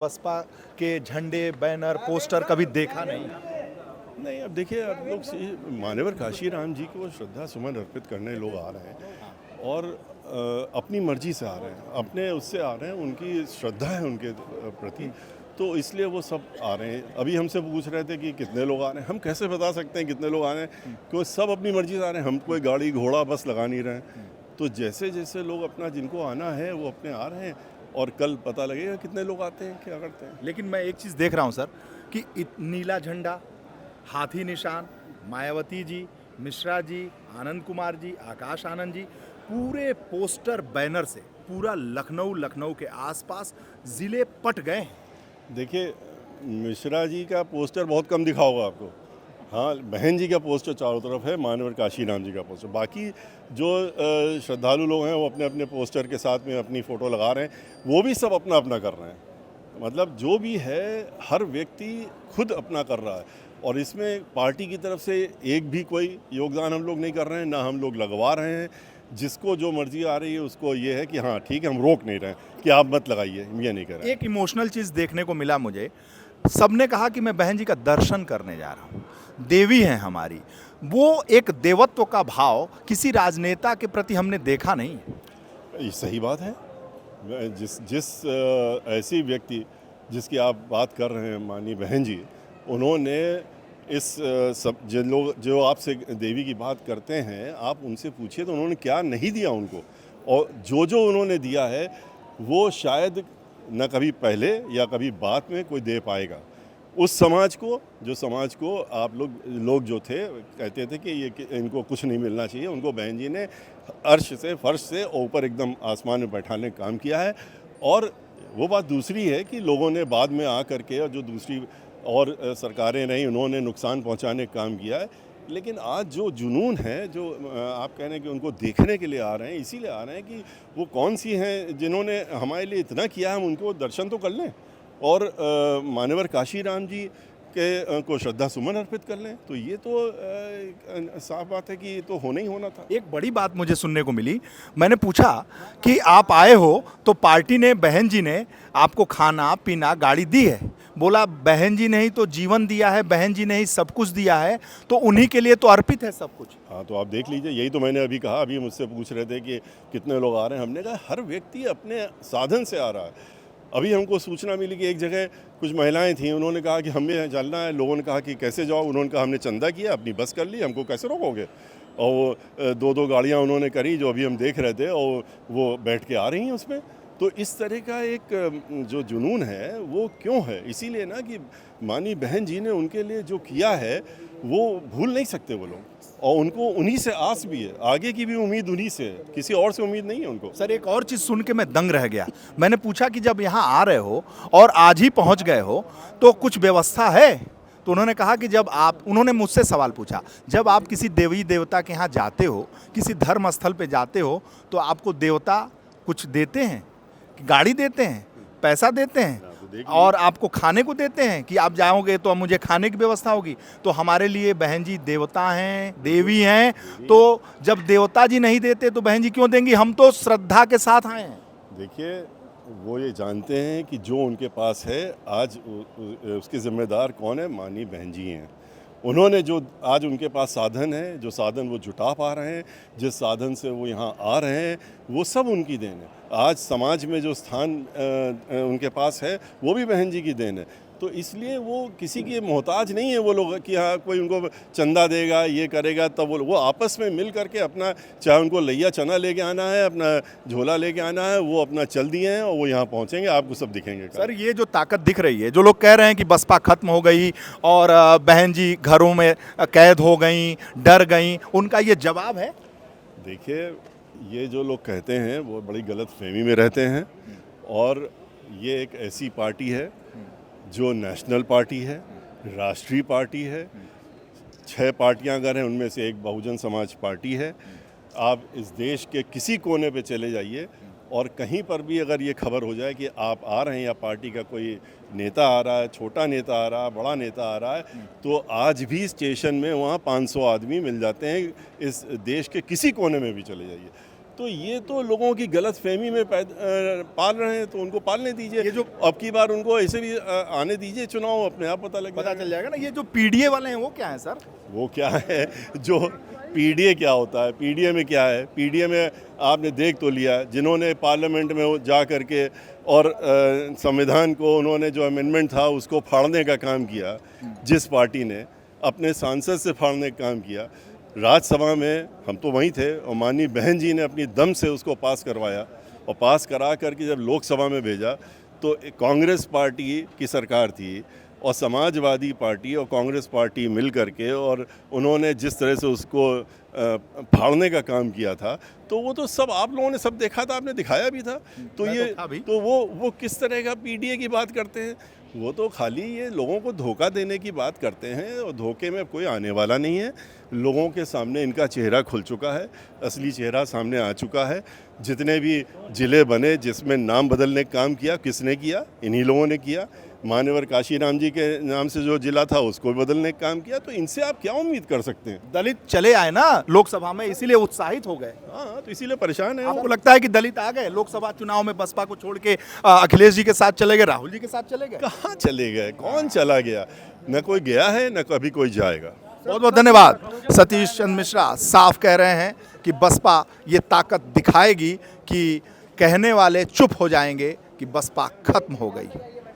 बसपा के झंडे, banner, poster कभी देखा नहीं। नहीं, अब देखिए, अब लोग मान्यवर काशीराम जी को श्रद्धा सुमन अर्पित करने लोग आ रहे हैं और अपनी मर्जी से आ रहे हैं, अपने उससे आ रहे हैं, उनकी श्रद्धा है उनके प्रति, तो इसलिए वो सब आ रहे हैं। अभी हमसे पूछ रहे थे कि कितने लोग आ रहे हैं, हम कैसे बता सकते हैं कितने लोग आ रहे हैं, क्योंकि सब अपनी मर्जी से आ रहे हैं, हम कोई गाड़ी घोड़ा बस लगा नहीं रहे हैं। तो जैसे जैसे लोग अपना जिनको आना है वो अपने आ रहे हैं और कल पता लगेगा कितने लोग आते हैं, क्या करते हैं। लेकिन मैं एक चीज़ देख रहा हूं सर कि नीला झंडा, हाथी निशान, मायावती जी, मिश्रा जी, आनंद कुमार जी, आकाश आनंद जी, पूरे पोस्टर बैनर से पूरा लखनऊ के आसपास जिले पट गए हैं। देखिए, मिश्रा जी का पोस्टर बहुत कम दिखा होगा आपको। हाँ, बहन जी का पोस्टर चारों तरफ है, मान्यवर काशीराम जी का पोस्टर। बाकी जो श्रद्धालु लोग हैं वो अपने अपने पोस्टर के साथ में अपनी फ़ोटो लगा रहे हैं, वो भी सब अपना अपना कर रहे हैं। मतलब जो भी है, हर व्यक्ति खुद अपना कर रहा है और इसमें पार्टी की तरफ से एक भी कोई योगदान हम लोग नहीं कर रहे हैं, ना हम लोग लगवा रहे हैं। जिसको जो मर्जी आ रही है उसको ये है कि हाँ ठीक है, हम रोक नहीं रहे हैं कि आप मत लगाइए, हम ये नहीं कर रहे हैं। एक इमोशनल चीज़ देखने को मिला मुझे। सबने कहा कि मैं बहन जी का दर्शन करने जा रहा हूँ, देवी हैं हमारी। वो एक देवत्व का भाव किसी राजनेता के प्रति हमने देखा नहीं। ये सही बात है। जिस जिस ऐसी व्यक्ति जिसकी आप बात कर रहे हैं, माननीय बहन जी, उन्होंने इस सब जो आपसे देवी की बात करते हैं, आप उनसे पूछिए तो उन्होंने क्या नहीं दिया उनको, और जो जो उन्होंने दिया है वो शायद न कभी पहले या कभी बाद में कोई दे पाएगा। उस समाज को, जो समाज को आप लोग जो थे कहते थे कि इनको कुछ नहीं मिलना चाहिए, उनको बहन जी ने अर्श से, फर्श से ऊपर एकदम आसमान में बैठाने का काम किया है। और वो बात दूसरी है कि लोगों ने बाद में आ करके और जो दूसरी और सरकारें रहीं, उन्होंने नुकसान पहुंचाने का काम किया है। लेकिन आज जो जुनून है, जो आप कह रहे हैं कि उनको देखने के लिए आ रहे हैं, इसीलिए आ रहे हैं कि वो कौन सी हैं जिन्होंने हमारे लिए इतना किया, हम उनको दर्शन तो कर लें और मान्यवर काशीराम जी के को श्रद्धा सुमन अर्पित कर लें। तो ये तो साफ बात है कि ये तो होना ही होना था। एक बड़ी बात मुझे सुनने को मिली। मैंने पूछा कि आप आए हो तो पार्टी ने, बहन जी ने आपको खाना पीना गाड़ी दी है। बोला बहन जी ने ही तो जीवन दिया है, बहन जी ने ही सब कुछ दिया है, तो उन्हीं के लिए तो अर्पित है सब कुछ। हाँ, तो आप देख लीजिए, यही तो मैंने अभी कहा। अभी मुझसे पूछ रहे थे कि कितने लोग आ रहे हैं, हमने कहा हर व्यक्ति अपने साधन से आ रहा है। अभी हमको सूचना मिली कि एक जगह कुछ महिलाएं थीं, उन्होंने कहा कि हमें चलना है। लोगों ने कहा कि कैसे जाओ, उन्होंने कहा हमने चंदा किया, अपनी बस कर ली, हमको कैसे रोकोगे। और वो दो गाड़ियां उन्होंने करी जो अभी हम देख रहे थे, और वो बैठ के आ रही हैं उसमें। तो इस तरह का एक जो जुनून है वो क्यों है, इसीलिए ना कि मानी बहन जी ने उनके लिए जो किया है वो भूल नहीं सकते वो लोग, और उनको उन्हीं से आस भी है, आगे की भी उम्मीद उन्हीं से है, किसी और से उम्मीद नहीं है उनको। सर, एक और चीज़ सुन के मैं दंग रह गया। मैंने पूछा कि जब यहाँ आ रहे हो और आज ही पहुँच गए हो तो कुछ व्यवस्था है? तो उन्होंने कहा कि उन्होंने मुझसे सवाल पूछा, जब आप किसी देवी देवता के यहाँ जाते हो, किसी धर्म स्थल पे जाते हो, तो आपको देवता कुछ देते हैं? गाड़ी देते हैं, पैसा देते हैं और आपको खाने को देते हैं कि आप जाओगे तो मुझे खाने की व्यवस्था होगी? तो हमारे लिए बहन जी देवता हैं, देवी हैं। तो जब देवता जी नहीं देते तो बहन जी क्यों देंगी? हम तो श्रद्धा के साथ आए हैं। देखिए, वो ये जानते हैं कि जो उनके पास है आज उसके ज़िम्मेदार कौन है, माननीय बहन जी हैं। उन्होंने जो आज उनके पास साधन है, जो साधन वो जुटा पा रहे हैं, जिस साधन से वो यहाँ आ रहे हैं, वो सब उनकी देन है। आज समाज में जो स्थान उनके पास है वो भी बहन जी की देन है। तो इसलिए वो किसी के मोहताज नहीं है वो लोग कि हाँ कोई उनको चंदा देगा, ये करेगा, तब वो आपस में मिल करके अपना, चाहे उनको लैया चना लेके आना है, अपना झोला लेके आना है, वो अपना चल दिए हैं और वो यहाँ पहुँचेंगे, आपको सब दिखेंगे। सर, ये जो ताकत दिख रही है, जो लोग कह रहे हैं कि बसपा खत्म हो गई और बहन जी घरों में कैद हो गई, डर गई, उनका ये जवाब है? देखिए, ये जो लोग कहते हैं वो बड़ी गलत फहमी में रहते हैं, और ये एक ऐसी पार्टी है जो नेशनल पार्टी है, राष्ट्रीय पार्टी है। 6 पार्टियां अगर हैं, उनमें से एक बहुजन समाज पार्टी है। आप इस देश के किसी कोने पे चले जाइए और कहीं पर भी अगर ये खबर हो जाए कि आप आ रहे हैं या पार्टी का कोई नेता आ रहा है, छोटा नेता आ रहा है, बड़ा नेता आ रहा है, तो आज भी स्टेशन में वहाँ 500 आदमी मिल जाते हैं। इस देश के किसी कोने में भी चले जाइए। तो ये तो लोगों की गलत फहमी में पाल रहे हैं, तो उनको पालने दीजिए। ये जो अब की बार उनको ऐसे भी आने दीजिए चुनाव, अपने आप पता चल जाएगा ना। ये जो पीडीए वाले हैं वो क्या है सर? वो क्या है, जो पीडीए क्या होता है, पीडीए में क्या है, पीडीए में आपने देख तो लिया, जिन्होंने पार्लियामेंट में जा करके और संविधान को उन्होंने जो अमेंडमेंट था उसको फाड़ने का काम किया, जिस पार्टी ने अपने सांसद से फाड़ने का काम किया, राज्यसभा में हम तो वहीं थे और माननीय बहन जी ने अपनी दम से उसको पास करवाया, और पास करा करके जब लोकसभा में भेजा तो कांग्रेस पार्टी की सरकार थी और समाजवादी पार्टी और कांग्रेस पार्टी मिल करके, और उन्होंने जिस तरह से उसको फाड़ने का काम किया था, तो वो तो सब आप लोगों ने सब देखा था, आपने दिखाया भी था। तो मैं ये तो था भी। तो वो किस तरह का पीडीए की बात करते हैं, वो तो खाली ये लोगों को धोखा देने की बात करते हैं, और धोखे में कोई आने वाला नहीं है। लोगों के सामने इनका चेहरा खुल चुका है, असली चेहरा सामने आ चुका है। जितने भी ज़िले बने जिसमें नाम बदलने का काम किया, किसने किया? इन्हीं लोगों ने किया। मान्यवर काशीराम जी के नाम से जो जिला था उसको बदलने का काम किया, तो इनसे आप क्या उम्मीद कर सकते हैं? दलित चले आए ना लोकसभा में, इसीलिए उत्साहित हो गए। हाँ, तो इसीलिए परेशान है आपको वो। लगता है कि दलित आ गए लोकसभा चुनाव में, बसपा को छोड़ के अखिलेश जी के साथ चले गए, राहुल जी के साथ चले गए? कहाँ चले गए? कौन चला गया? न कोई गया है, न कभी कोई जाएगा। बहुत बहुत धन्यवाद। सतीश चंद्र मिश्रा साफ कह रहे हैं कि बसपा ये ताकत दिखाएगी कि कहने वाले चुप हो जाएंगे कि बसपा खत्म हो गई।